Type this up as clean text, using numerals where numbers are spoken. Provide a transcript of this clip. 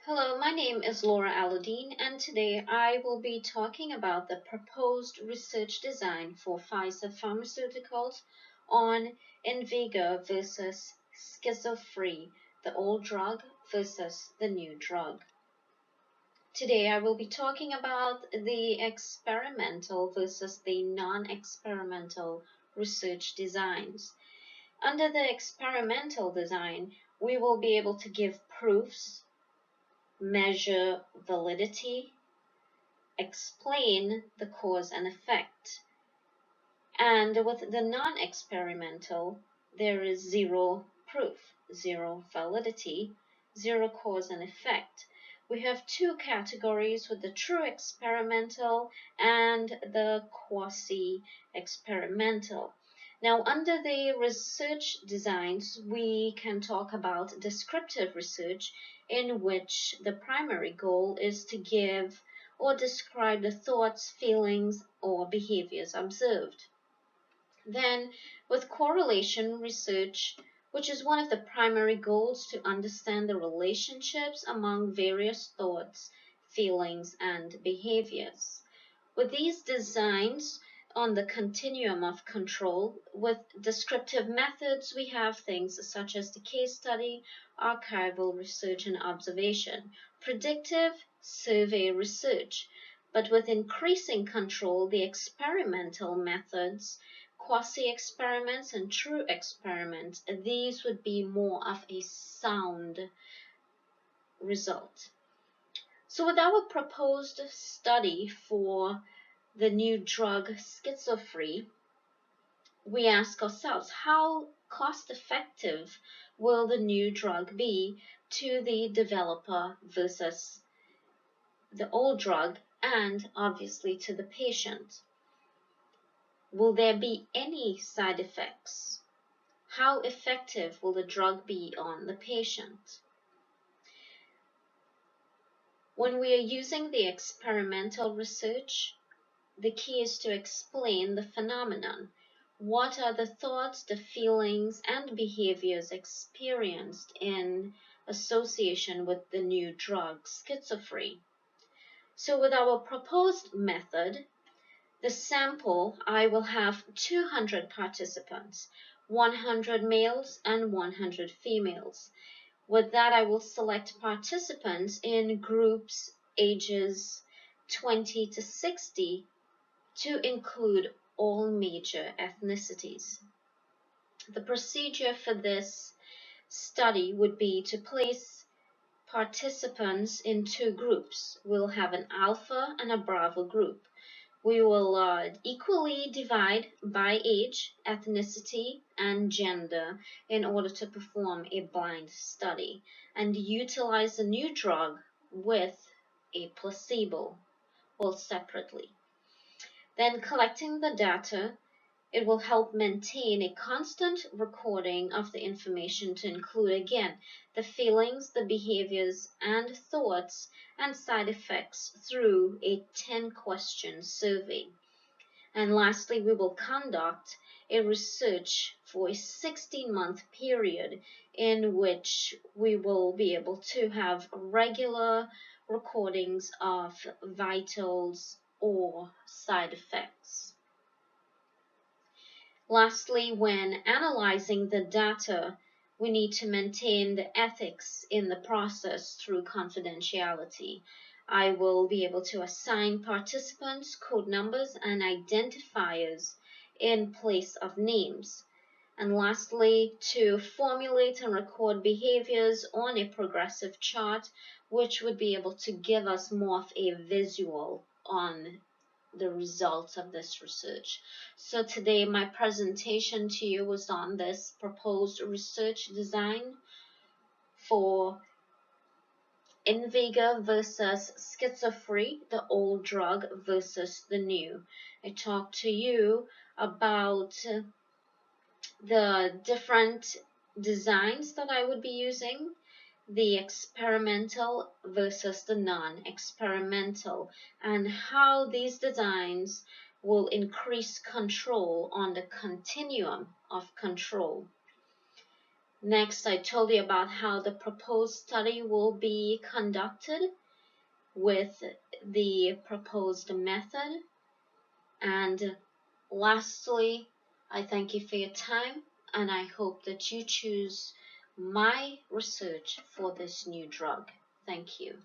Hello, my name is Laura Aladdin, and today I will be talking about the proposed research design for Pfizer Pharmaceuticals on Invega versus Schizo-free, the old drug versus the new drug. Today I will be talking about the experimental versus the non-experimental research designs. Under the experimental design, we will be able to give proofs, measure validity, explain the cause and effect. And with the non-experimental, there is zero proof, zero validity, zero cause and effect. We have two categories with the true experimental and the quasi-experimental. Now, under the research designs, we can talk about descriptive research, in which the primary goal is to give or describe the thoughts, feelings, or behaviors observed. Then, with correlation research, which is one of the primary goals to understand the relationships among various thoughts, feelings, and behaviors. With these designs on the continuum of control, with descriptive methods, we have things such as the case study, archival research and observation, predictive survey research. But with increasing control, the experimental methods, quasi-experiments and true experiments, these would be more of a sound result. So with our proposed study for the new drug Schizo-free, we ask ourselves, how cost-effective will the new drug be to the developer versus the old drug, and obviously to the patient? Will there be any side effects? How effective will the drug be on the patient? When we are using the experimental research, the key is to explain the phenomenon. What are the thoughts, the feelings, and behaviors experienced in association with the new drug Schizo-free? So with our proposed method, the sample, I will have 200 participants, 100 males and 100 females. With that, I will select participants in groups ages 20 to 60 to include all major ethnicities. The procedure for this study would be to place participants in two groups. We'll have an alpha and a bravo group. We will equally divide by age, ethnicity, and gender in order to perform a blind study and utilize the new drug with a placebo, all separately. Then collecting the data, it will help maintain a constant recording of the information to include, again, the feelings, the behaviors, and thoughts and side effects through a 10-question survey. And lastly, we will conduct a research for a 16-month period in which we will be able to have regular recordings of vitals or side effects. Lastly, when analyzing the data, we need to maintain the ethics in the process through confidentiality. I will be able to assign participants code numbers and identifiers in place of names. And lastly, to formulate and record behaviors on a progressive chart, which would be able to give us more of a visual on the results of this research. So today my presentation to you was on this proposed research design for Invega versus Schizo-free, the old drug versus the new. I talked to you about the different designs that I would be using, the experimental versus the non-experimental, and how these designs will increase control on the continuum of control. Next, I told you about how the proposed study will be conducted with the proposed method. And lastly, I thank you for your time, and I hope that you choose my research for this new drug. Thank you.